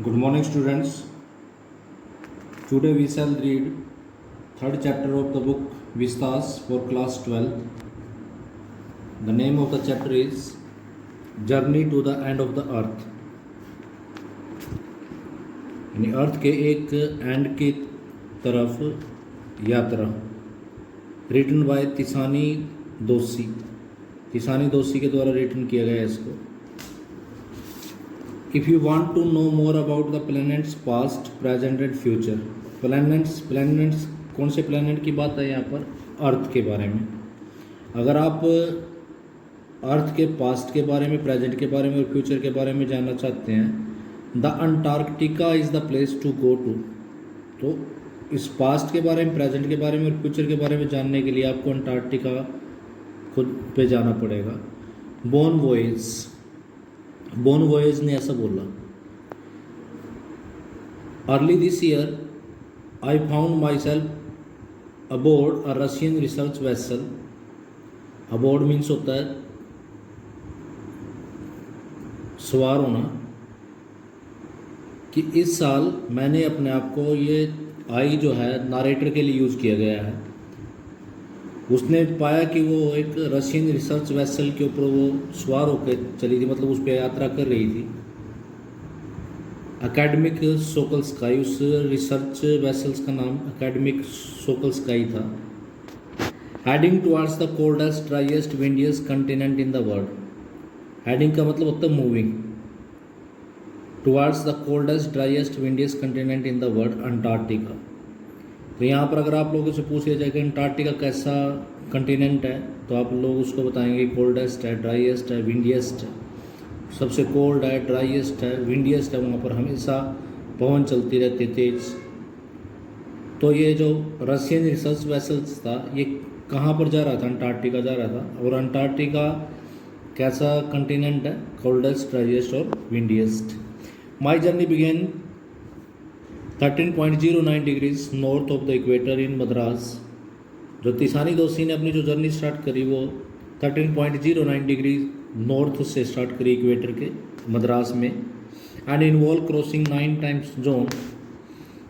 Good morning, students. Today we shall read third chapter of the book Vistas for class 12. The name of the chapter is Journey to the End of the Earth. यानी अर्थ के एक and की तरफ यात्रा. Written by तिसानी दोसी के द्वारा written किया गया है इसको. If you want to know more about the planets past, present and future, planets कौन से प्लैनेट की बात है यहाँ पर? अर्थ के बारे में. अगर आप अर्थ के पास्ट के बारे में, प्रेजेंट के बारे में और फ्यूचर के बारे में जानना चाहते हैं, the Antarctica is the place to go to. तो इस पास्ट के बारे में, प्रेजेंट के बारे में और फ्यूचर के बारे में जानने के लिए आपको अंटार्कटिका खुद पे जाना पड़ेगा. बोन वॉयज ने ऐसा बोला, early this year I found myself aboard a Russian research vessel. Aboard means होता है सवार होना. कि इस साल मैंने अपने आप को, ये आई जो है नारेटर के लिए यूज़ किया गया है, उसने पाया कि वो एक रशियन रिसर्च वेसल के ऊपर वो सवार होकर चली थी, मतलब उस पर यात्रा कर रही थी. एकेडमिक सोकल स्काई, उस रिसर्च वेसल्स का नाम एकेडमिक सोकल स्काई था. Heading towards the coldest driest windiest continent in the world. Heading का मतलब होता है moving. Towards the coldest driest windiest continent in the world, Antarctica. तो यहाँ पर अगर आप लोगों से पूछ लिया जाए कि अंटार्कटिका कैसा कंटिनेंट है, तो आप लोग उसको बताएंगे कोल्डेस्ट है, ड्राइएस्ट है, विंडियस्ट है. सबसे कोल्ड है, ड्राइएस्ट है, विंडियस्ट है. वहाँ पर हमेशा पवन चलती रहती है तेज. तो ये जो रशियन रिसर्च वेसल्स था, ये कहाँ पर जा रहा था? अंटार्कटिका जा रहा था. और अंटार्कटिका कैसा कंटिनेंट है? कोल्डेस्ट, ड्राइएस्ट और windiest. My journey began 13.09 degrees north of the equator in Madras. जो तिसानी दोसी ने अपनी जो जर्नी स्टार्ट करी वो 13.09 डिग्री नॉर्थ से स्टार्ट करी इक्वेटर के, मद्रास में. And involve crossing 9 times zone,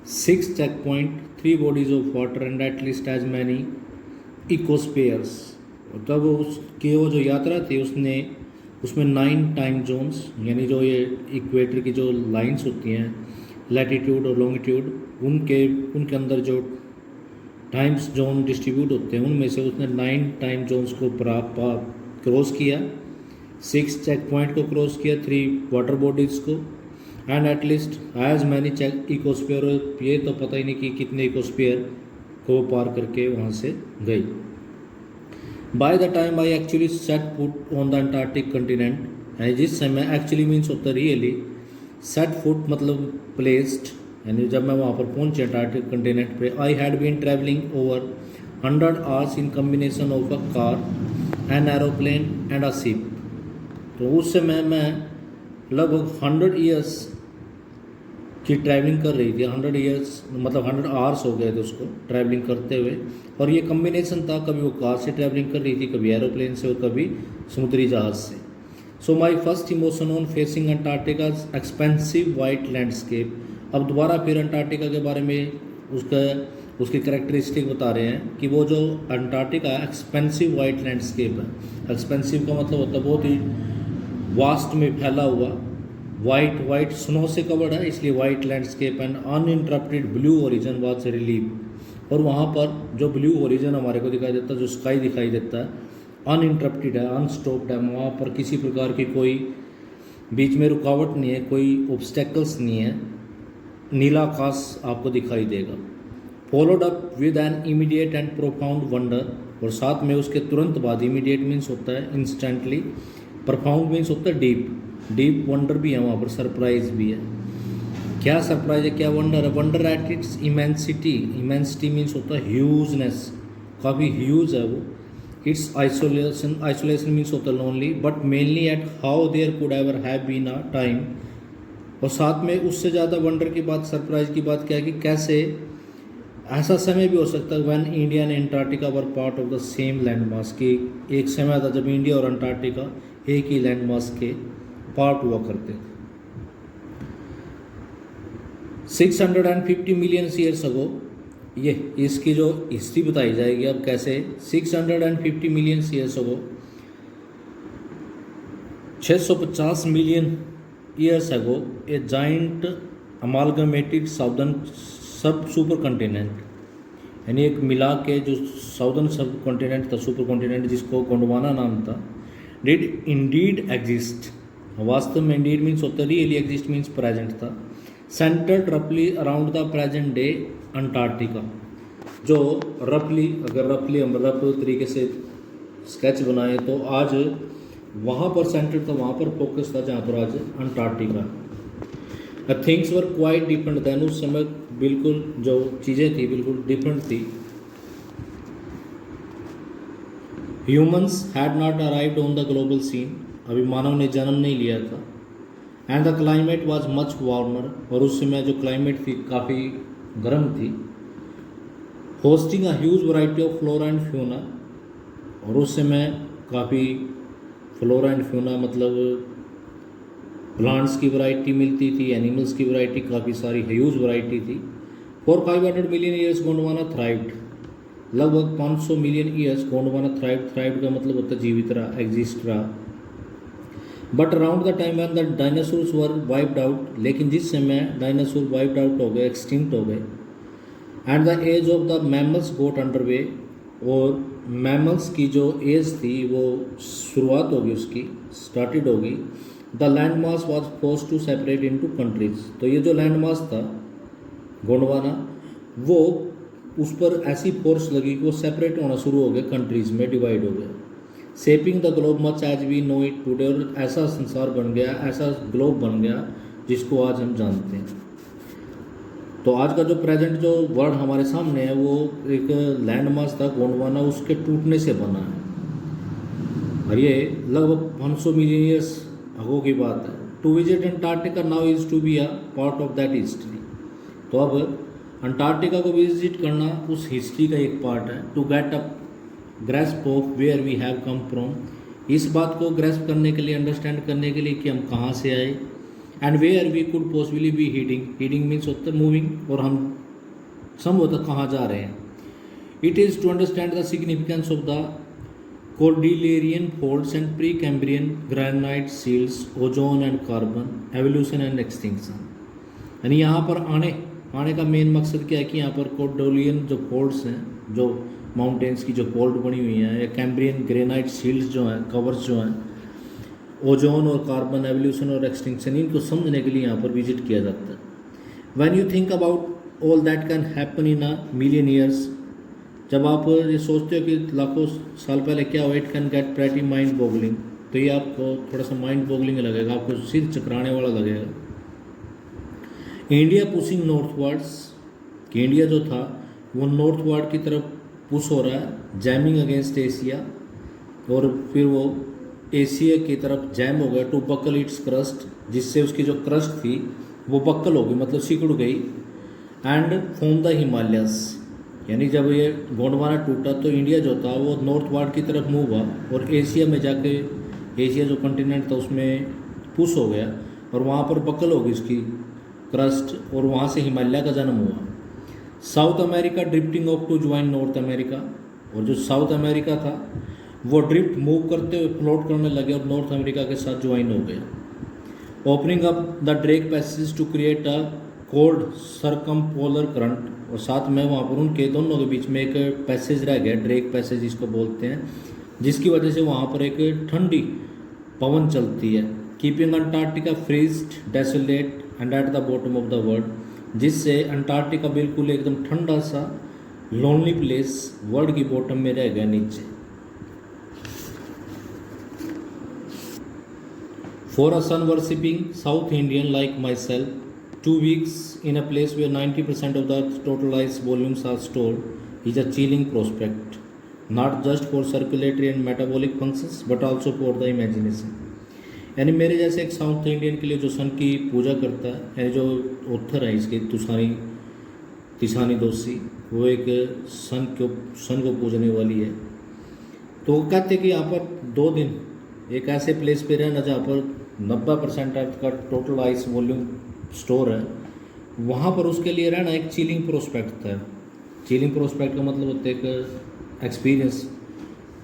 6 check point, 3 bodies of water and at least as many ecospheres. तब उसकी वो जो यात्रा थी उसमें 9 टाइम जोन्स, यानी जो ये इक्वेटर की जो लाइंस होती हैं, लैटिट्यूड और लॉन्गिट्यूड, उनके अंदर जो टाइम्स जोन डिस्ट्रीब्यूट होते हैं, उनमें से उसने 9 टाइम जोन्स को क्रॉस किया, 6 चेक पॉइंट को क्रॉस किया, 3 वाटर बॉडीज़ को, and at least as many check ecosphere. ये तो पता ही नहीं कि कितने इकोस्फीयर को पार करके वहाँ से गई. By the time I actually set foot on the Antarctic continent. जिस समय एक्चुअली मीन्स होता है रियली, सेट फुट मतलब प्लेस्ड, यानी जब मैं वहाँ पर पहुँचे अंटार्कटिक कंटिनेंट पे, I had been travelling over 100 hours in combination of a car, an aeroplane and a ship. तो उस समय मैं लगभग 100 ईयर्स की ट्रैवलिंग कर रही थी. 100 ईयर्स मतलब 100 आवर्स हो गए थे उसको ट्रैवलिंग करते हुए. और ये कम्बिनेशन था, कभी वो कार से ट्रैवलिंग कर रही थी, कभी एरोप्लेन से और कभी समुद्री जहाज़ से. So my first emotion on facing Antarctica's expensive white landscape. अब दोबारा फिर अंटार्कटिका के बारे में उसकी कैरेक्टरिस्टिक बता रहे हैं कि वो जो अंटार्कटिका एक्सपेंसिव वाइट लैंडस्केप है. एक्सपेंसिव का मतलब होता है बहुत ही वास्ट में फैला हुआ, वाइट स्नो से कवर्ड है, इसलिए white landscape. And uninterrupted blue origin was relieve. और वहाँ पर जो ब्लू ओरिजन हमारे को दिखाई देता है, जो स्काई दिखाई देता है, अनइंटरप्टेड है, अनस्टॉप्ड है. वहाँ पर किसी प्रकार की कोई बीच में रुकावट नहीं है, कोई ऑब्स्टेकल्स नहीं है. नीला आकाश आपको दिखाई देगा. Followed up with an immediate and profound wonder. और साथ में उसके तुरंत बाद, इमीडिएट मीन्स होता है इंस्टेंटली, प्रोफाउंड मीन्स होता है डीप वंडर भी है वहाँ पर, सरप्राइज भी है. क्या सरप्राइज है, क्या वंडर है? Wonder at its immensity means होता है ह्यूजनेस, काफ़ी ह्यूज है वो. इट्स आइसोलेशन मीन्स होता है lonely, but mainly at how there could ever have been a time. और साथ में उससे ज़्यादा वंडर की बात, सरप्राइज की बात क्या है कि कैसे ऐसा समय भी हो सकता है when India and Antarctica were part of the same land mass. की एक समय था जब इंडिया और अंटार्कटिका एक ही लैंड मास के पार्ट हुआ करते थे. 650 मिलियन ईयर्स अगो, ये इसकी जो हिस्ट्री बताई जाएगी अब कैसे। 650 million years ago, 650 million years ago, a giant amalgamated southern sub super continent, यानी एक मिला के जो साउदर्न सब कॉन्टिनेंट था, सुपर कॉन्टिनेंट जिसको गोंडवाना नाम था, डिड इंडीड एग्जिस्ट, वास्तव में इंडीड मीन्स होता, रियली एग्जिस्ट मीन्स प्रेजेंट था, सेंटर्ड रफली around the present day Antarctica, जो रफली, अगर रफली हम रफ तरीके से स्केच बनाए तो आज वहाँ पर सेंटर था, वहाँ पर फोकस था जहाँ पर आज Antarctica. Things were quite different than, उस समय बिल्कुल जो चीज़ें थी बिल्कुल डिफरेंट थी। Humans had not arrived on the global scene, अभी मानव ने जन्म नहीं लिया था। And the climate was much warmer, और उस समय जो क्लाइमेट थी काफ़ी गर्म थी। Hosting a huge variety of flora and fauna, और उस समय काफ़ी फ्लोरा एंड फ्यूना मतलब प्लांट्स की वैरायटी मिलती थी, एनिमल्स की वैरायटी काफ़ी सारी ह्यूज वैरायटी थी। For 500 million years Gondwana thrived, लगभग 500 मिलियन ईयर्स गोंडवाना थ्राइव्ड का मतलब होता है जीवित रहा, एग्जिस्ट रहा। But around the time when the dinosaurs were wiped out, लेकिन जिस समय डायनासोर वाइप्ड आउट हो गए, एक्सटिंक्ट हो गए, and the age of the mammals got underway, और मैमल्स की जो एज थी वो शुरुआत होगी, उसकी स्टार्टेड होगी। The land mass was forced to separate into countries, तो ये जो लैंड मास था गोंडवाना, वो उस पर ऐसी फोर्स लगी कि वो सेपरेट होना शुरू हो गया, कंट्रीज में डिवाइड हो गया। Shaping the globe much as we know it today, और ऐसा संसार बन गया, ऐसा ग्लोब बन गया जिसको आज हम जानते हैं। तो आज का जो प्रेजेंट जो वर्ल्ड हमारे सामने है वो एक लैंड मास था गोंडवाना, उसके टूटने से बना है, और ये लगभग 500 मिलियन ईयर्स अगो की बात है। To visit Antarctica now is to be a part of that history, तो अब अंटार्कटिका को विजिट करना उस हिस्ट्री का एक पार्ट है। To get a grasp of where we have come from, इस बात को ग्रेस्प करने के लिए, अंडरस्टैंड करने के लिए कि हम कहाँ से आए। And where we could possibly be heading, heading means होता है मूविंग, और हम संभवतः कहाँ जा रहे हैं। It is to understand the significance of the Cordilleran folds and Precambrian granite seals, ozone and carbon, evolution and extinction. यानी यहाँ पर आने का मेन मकसद क्या है कि यहाँ पर कोर्डिलियन जो फोल्ड्स हैं, जो माउंटेन्स की जो फोल्ड बनी हुई हैं, या कैम्ब्रियन ग्रेनाइट सील्स जो हैं, कवर्स जो हैं, ओजोन और कार्बन, एवोल्यूशन और एक्सटिंक्शन, इनको समझने के लिए यहाँ पर विजिट किया जाता है। When you think about all that can happen in a million years, जब आप ये सोचते हो कि लाखों साल पहले क्या हुआ, it can get pretty mind boggling, तो ये आपको थोड़ा सा माइंड बॉगलिंग लगेगा, आपको सिर चकराने वाला लगेगा। इंडिया पुशिंग नॉर्थवर्ड्स, कि इंडिया जो था वो नॉर्थवर्ड की तरफ पुश हो रहा है, जैमिंग अगेंस्ट एशिया, और फिर वो एशिया की तरफ जैम हो गया। टू बकल इट्स क्रस्ट, जिससे उसकी जो क्रस्ट थी वो बक्कल हो गई, मतलब सिकुड़ गई। एंड फॉर्म द हिमालयस, यानी जब ये गोंडवाना टूटा तो इंडिया जो था वो नॉर्थवर्ड की तरफ मूव हुआ, और एशिया में जाके, एशिया जो कॉन्टिनेंट था उसमें पुश हो गया, और वहाँ पर बक्कल हो गई उसकी क्रस्ट, और वहाँ से हिमालय का जन्म हुआ। South America drifting off to join North America, और जो साउथ अमेरिका था वो ड्रिफ्ट मूव करते हुए फ्लोट करने लगे और नॉर्थ अमेरिका के साथ ज्वाइन हो गया। Opening up the Drake passage to create a cold circumpolar current, और साथ में वहाँ पर उनके दोनों के बीच में एक पैसेज रह गया, ड्रेक पैसेज जिसको बोलते हैं, जिसकी वजह से वहाँ पर एक ठंडी पवन चलती है। Keeping Antarctica frozen desolate and at the bottom of the world, जिससे अंटार्कटिका बिल्कुल एकदम ठंडा सा लोनली प्लेस वर्ल्ड की बॉटम में रह गया नीचे। For a sun worshipping South Indian like myself, 2 weeks in a place where 90% of the total ice volumes are stored is a chilling prospect, not just for circulatory and metabolic functions but also for the imagination। यानी मेरे जैसे एक south Indian के लिए जो सन की पूजा करता है, यानी जो ऑथर है इसके तिसानी दोषी, वो एक सन को पूजने वाली है। तो वो कहते हैं कि यहाँ पर 2 दिन एक ऐसे प्लेस पे रहना जहाँ पर 90% अर्थ का टोटल आइस वॉल्यूम स्टोर है, वहाँ पर उसके लिए रहना एक चिलिंग प्रोस्पेक्ट था। चिलिंग प्रोस्पेक्ट का मतलब होता है एक एक्सपीरियंस,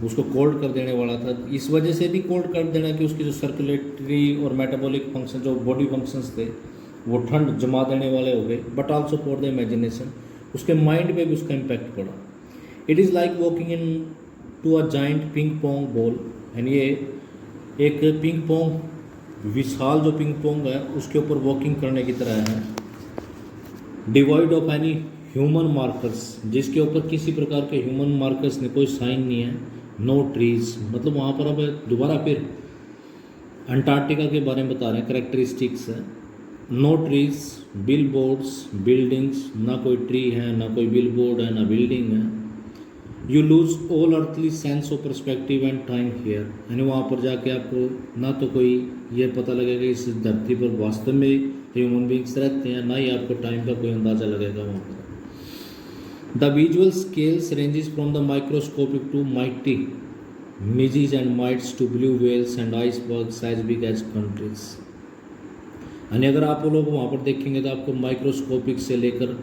उसको कोल्ड कर देने वाला था। इस वजह से भी कोल्ड कर देना कि उसकी जो सर्कुलेटरी और मेटाबॉलिक फंक्शन, जो बॉडी फंक्शंस थे, वो ठंड जमा देने वाले हो गए। But also for the imagination, उसके माइंड पे भी उसका इम्पैक्ट पड़ा। It is like walking into a giant ping pong ball, and ये एक पिंग पोंग, विशाल जो पिंग पोंग है उसके ऊपर वॉकिंग करने की तरह है। Devoid of any human markers, जिसके ऊपर किसी प्रकार के ह्यूमन मार्कर्स ने, कोई साइन नहीं है। नो ट्रीज, मतलब वहाँ पर अब दोबारा फिर अंटार्कटिका के बारे में बता रहे हैं, करेक्टरिस्टिक्स है। No trees, billboards, buildings, ना कोई ट्री है, ना कोई बिल बोर्ड है, ना बिल्डिंग है। You lose all earthly sense of perspective and time here, यानी वहाँ पर जाके आपको ना तो कोई ये पता लगेगा इस धरती पर वास्तव में ह्यूमन बींग्स रहते हैं, ना ही आपको टाइम का कोई अंदाज़ा लगेगा वहाँ पर। The visual scales ranges from the microscopic to mighty midges and mites to blue whales and icebergs as big as countries। यानी अगर आप लोग वहाँ पर देखेंगे तो आपको माइक्रोस्कोपिक से लेकर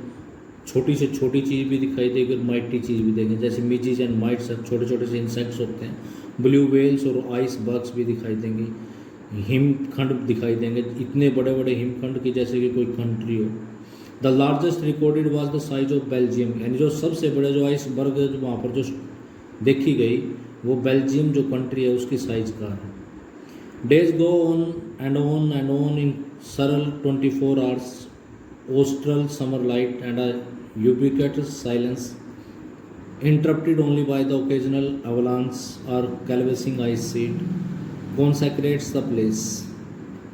छोटी से छोटी चीज़ भी दिखाई देगी और माइटी चीज़ भी देंगे, जैसे मिजीज एंड माइट्स छोटे छोटे से इंसेक्ट्स होते हैं। ब्लू वेल्स और आइसबर्ग्स भी दिखाई देंगी, हिमखंड दिखाई देंगे, इतने बड़े बड़े हिमखंड की जैसे कि कोई कंट्री हो। The largest recorded was the size of Belgium, यानी जो सबसे बड़े जो आइसबर्ग जो वहाँ पर जो देखी गई वो बेल्जियम जो कंट्री है उसकी साइज का है। Days go on and on and on in सरल 24 hours, austral summer light and a ubiquitous silence, interrupted only by the occasional avalanche or calvasing ice sheet consecrates the place।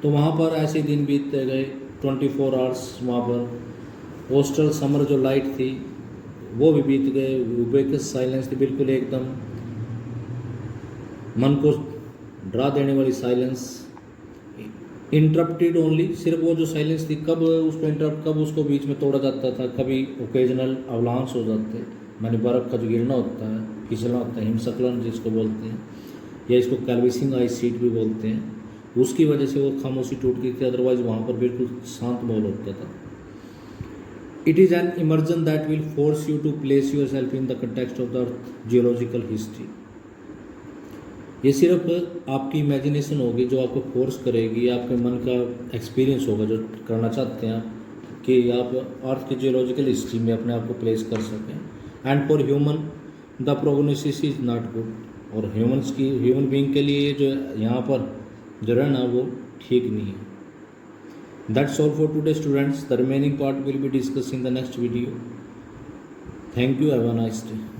तो वहाँ पर ऐसे दिन बीतते गए 24 आवर्स, वहाँ पर ऑस्ट्रल समर जो लाइट थी वो भी बीत गए, यूबिक्विटस साइलेंस थी, बिल्कुल एकदम मन को डरा देने वाली साइलेंस। इंटरप्टेड ओनली, सिर्फ वो जो साइलेंस थी कब उसको इंटरप्ट, कब उसको बीच में तोड़ा जाता था, कभी ओकेजनल अवलांस हो जाते, माने बर्फ़ का जो गिरना होता है, फिसलना होता है, हिमस्खलन जिसको बोलते हैं, या इसको कैल्विसिंग आइस शीट भी बोलते हैं, उसकी वजह से वो खामोशी टूट गई थी। अदरवाइज वहाँ पर बिल्कुल शांत माहौल होता था। It is an immersion that will force you to place yourself in the context of the earth geological history. ये सिर्फ आपकी इमेजिनेशन होगी जो आपको फोर्स करेगी, आपके मन का एक्सपीरियंस होगा जो करना चाहते हैं आप, कि आप अर्थ की जियोलॉजिकल हिस्ट्री में अपने आप को प्लेस कर सकें। And for human the prognosis is not good, और ह्यूमन बीइंग के लिए जो यहाँ पर जो रहना वो ठीक नहीं है। That's all for today students, the remaining part will be discuss in the next video. Thank you, have a nice day.